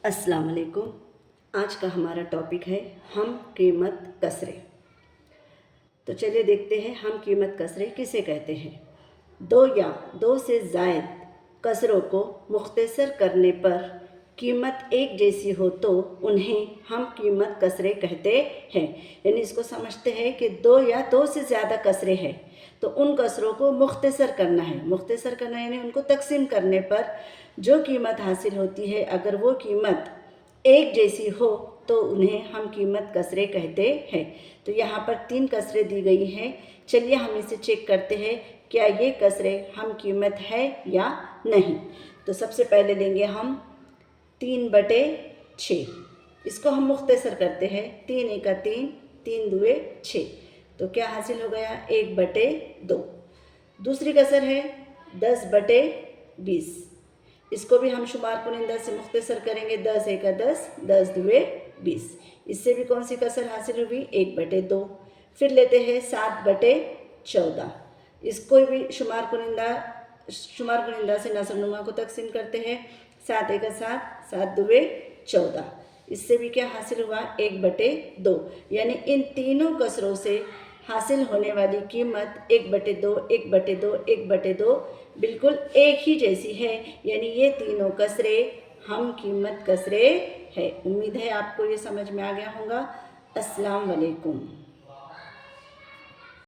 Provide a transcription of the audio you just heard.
अस्सलाम वालेकुम। आज का हमारा टॉपिक है हम कीमत कसरे। तो चलिए देखते हैं हम कीमत कसरे किसे कहते हैं। दो या दो से ज़ायद कसरों को मुख्तसर करने पर कीमत एक जैसी हो तो उन्हें हम कीमत कसरे कहते हैं। यानी इसको समझते हैं कि दो या दो से ज़्यादा कसरे हैं तो उन कसरों को मुख्तसर करना है। मुख्तसर करना यानी उनको तकसीम करने पर जो कीमत हासिल होती है, अगर वो कीमत एक जैसी हो तो उन्हें हम कीमत कसरे कहते हैं। तो यहाँ पर 3 कसरे दी गई हैं। चलिए हम इसे चेक करते हैं क्या ये कसरे हम कीमत है या नहीं। तो सबसे पहले लेंगे हम 3/6। इसको हम मुख्तसर करते हैं। 3 एका 3, 3 दुए 6। तो क्या हासिल हो गया 1/2। दूसरी कसर है 10/20। इसको भी हम शुमार कुनिंदा से मुख्तसर करेंगे। 10 एका 10, 10 दुए 20। इससे भी कौन सी कसर हासिल हुई 1/2। फिर लेते हैं 7/14। इसको भी शुमार कुनिंदा से नसबनुमा को तकसीम करते हैं। 7 एका 7, 7 दुए 14। इससे भी क्या हासिल हुआ 1/2। यानी इन तीनों कसरों से हासिल होने वाली कीमत 1/2, 1/2, 1/2 बिल्कुल एक ही जैसी है। यानी ये तीनों कसरे हम कीमत कसरे है। उम्मीद है आपको ये समझ में आ गया होगा। अस्सलाम वालेकुम।